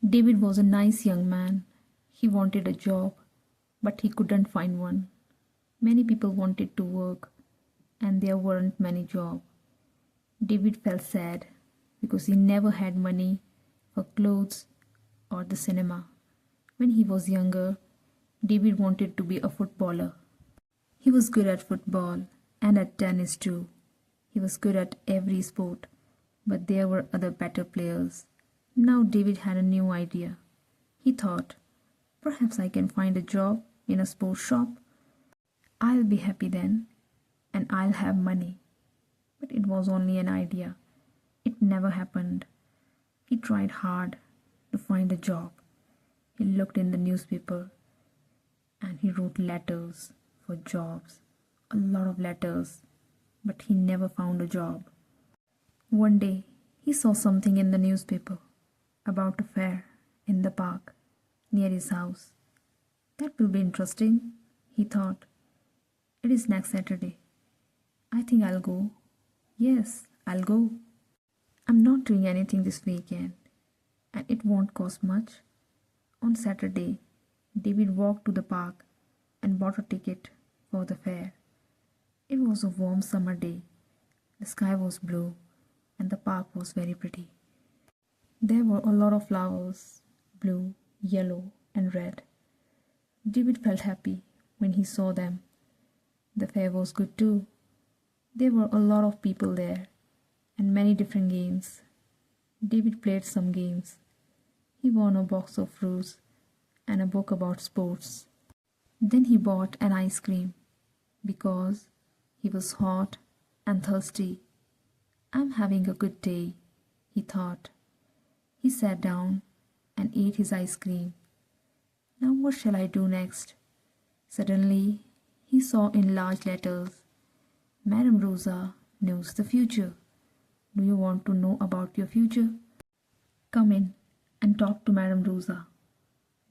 David was a nice young man. He wanted a job, but he couldn't find one. Many people wanted to work, and there weren't many jobs. David felt sad because he never had money for clothes or the cinema. When he was younger, David wanted to be a footballer. He was good at football and at tennis too. He was good at every sport, but there were other better players. Now David had a new idea. He thought, perhaps I can find a job in a sports shop. I'll be happy then, and I'll have money. But it was only an idea. It never happened. He tried hard to find a job. He looked in the newspaper and he wrote letters for jobs, a lot of letters, but he never found a job. One day, he saw something in the newspaper about a fair in the park near his house. That will be interesting, he thought. It is next Saturday. I think I'll go. Yes, I'll go. I'm not doing anything this weekend, and it won't cost much. On Saturday, David walked to the park and bought a ticket for the fair. It was a warm summer day. The sky was blue and the park was very pretty. There were a lot of flowers, blue, yellow, and red. David felt happy when he saw them. The fair was good too. There were a lot of people there and many different games. David played some games. He won a box of fruits and a book about sports. Then he bought an ice cream because he was hot and thirsty. I'm having a good day, he thought. He sat down and ate his ice cream. Now what shall I do next? Suddenly, he saw in large letters, Madame Rosa knows the future. Do you want to know about your future? Come in and talk to Madame Rosa.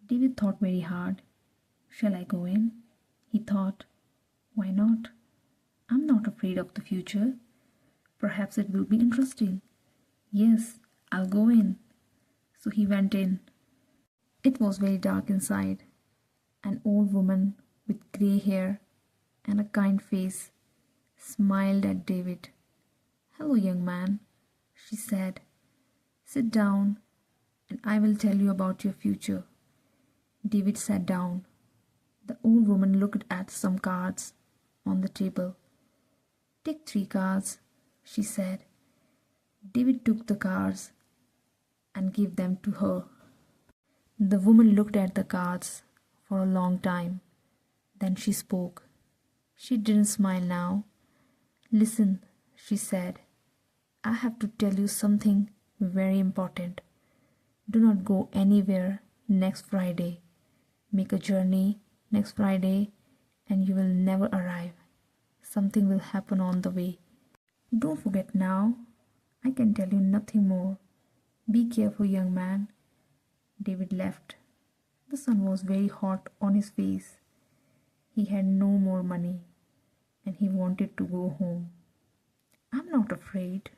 David thought very hard. Shall I go in? He thought. Why not? I'm not afraid of the future. Perhaps it will be interesting. Yes, I'll go in. So he went in. It was very dark inside. An old woman with grey hair and a kind face smiled at David. Hello, young man, she said. Sit down and I will tell you about your future. David sat down. The old woman looked at some cards on the table. Take 3 cards, she said. David took the cards and gave them to her. The woman looked at the cards for a long time. Then she spoke. She didn't smile now. Listen, she said. I have to tell you something very important. Do not go anywhere next Friday. Make a journey next Friday and you will never arrive. Something will happen on the way. Don't forget now. I can tell you nothing more. Be careful, young man. David left. The sun was very hot on his face. He had no more money and he wanted to go home. I'm not afraid,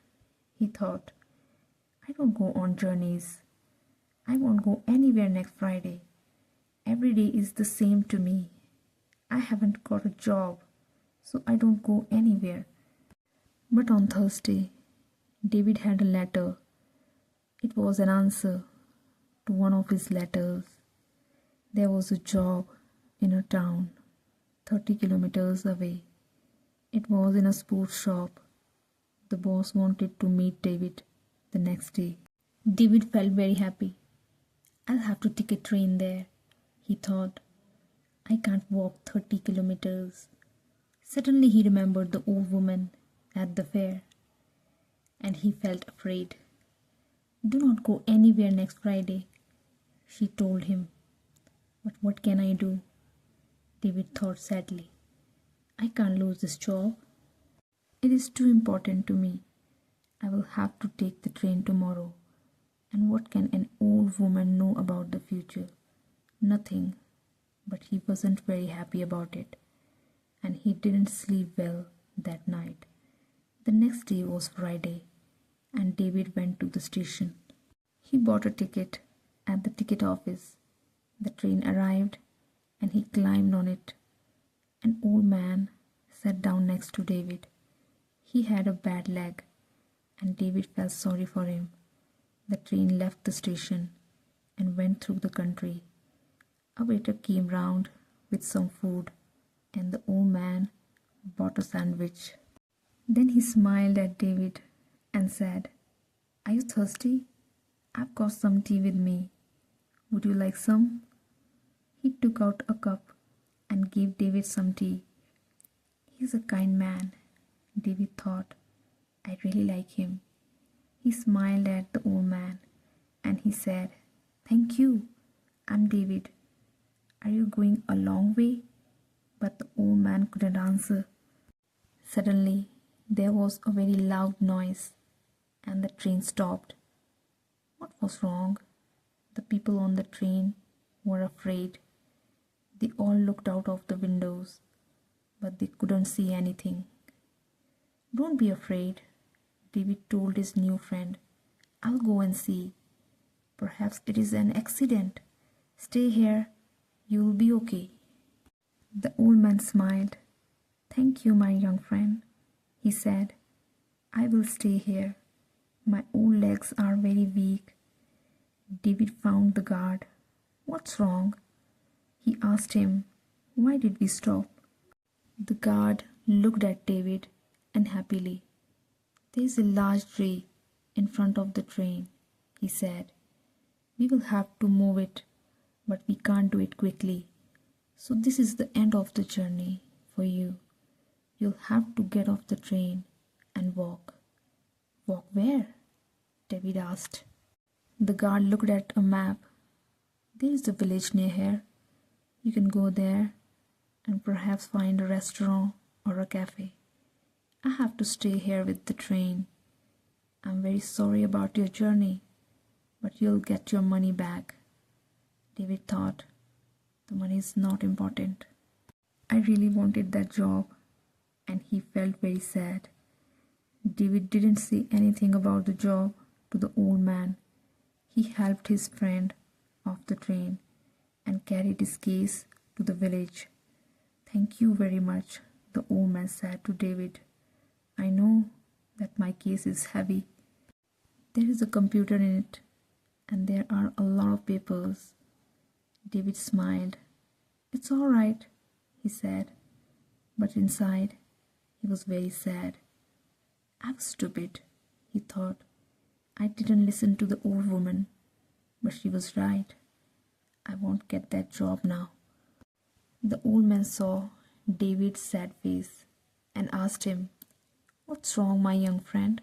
he thought. I don't go on journeys. I won't go anywhere next Friday. Every day is the same to me. I haven't got a job, so I don't go anywhere. But on Thursday, David had a letter. It was an answer to one of his letters. There was a job in a town 30 kilometers away. It was in a sports shop. The boss wanted to meet David the next day. David felt very happy. I'll have to take a train there, he thought. I can't walk 30 kilometers. Suddenly he remembered the old woman at the fair, and he felt afraid. Do not go anywhere next Friday, she told him. But what can I do? David thought sadly. I can't lose this job. It is too important to me. I will have to take the train tomorrow. And what can an old woman know about the future? Nothing. But he wasn't very happy about it. And he didn't sleep well that night. The next day was Friday, and David went to the station. He bought a ticket at the ticket office. The train arrived and he climbed on it. An old man sat down next to David. He had a bad leg, and David felt sorry for him. The train left the station and went through the country. A waiter came round with some food, and the old man bought a sandwich. Then he smiled at David and said, "Are you thirsty? I've got some tea with me. Would you like some?" He took out a cup and gave David some tea. "He's a kind man," David thought. "I really like him." He smiled at the old man and he said, "Thank you. I'm David. Are you going a long way?" But the old man couldn't answer. Suddenly, there was a very loud noise and the train stopped. What was wrong? The people on the train were afraid. They all looked out of the windows, but they couldn't see anything. "Don't be afraid," David told his new friend. "I'll go and see. Perhaps it is an accident. Stay here. You'll be okay." The old man smiled. "Thank you, my young friend," he said. "I will stay here. My old legs are very weak." David found the guard. "What's wrong?" He asked him. "Why did we stop?" The guard looked at David unhappily. "There is a large tree in front of the train," he said. "We will have to move it, but we can't do it quickly. So this is the end of the journey for you. You'll have to get off the train and walk." "Walk where?" David asked. The guard looked at a map. "There is a village near here. You can go there and perhaps find a restaurant or a cafe. I have to stay here with the train. I'm very sorry about your journey, but you'll get your money back." David thought, the money is not important. I really wanted that job, and he felt very sad. David didn't say anything about the job to the old man. He helped his friend off the train and carried his case to the village. "Thank you very much," the old man said to David. "I know that my case is heavy. There is a computer in it, and there are a lot of papers." David smiled. "It's all right," he said, but inside he was very sad. "I was stupid," he thought. "I didn't listen to the old woman, but she was right. I won't get that job now." The old man saw David's sad face and asked him, "What's wrong, my young friend?"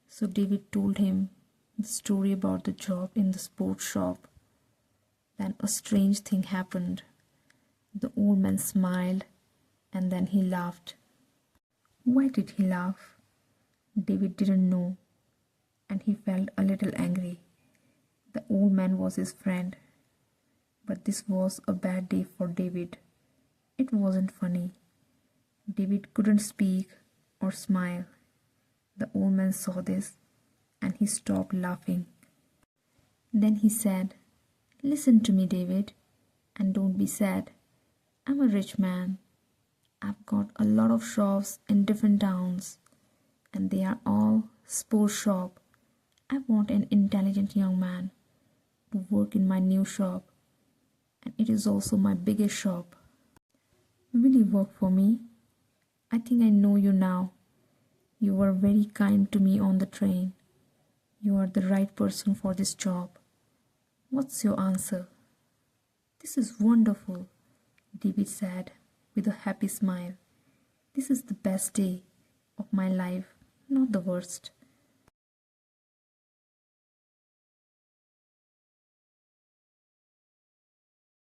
So David told him the story about the job in the sports shop. Then a strange thing happened. The old man smiled and then he laughed. Why did he laugh? David didn't know, and he felt a little angry. The old man was his friend, but this was a bad day for David. It wasn't funny. David couldn't speak or smile. The old man saw this and he stopped laughing. Then he said, "Listen to me, David, and don't be sad. I'm a rich man. I've got a lot of shops in different towns, and they are all sports shop. I want an intelligent young man to work in my new shop, and it is also my biggest shop. Will you work for me? I think I know you now. You were very kind to me on the train. You are the right person for this job. What's your answer?" "This is wonderful," David said with a happy smile. "This is the best day of my life, not the worst."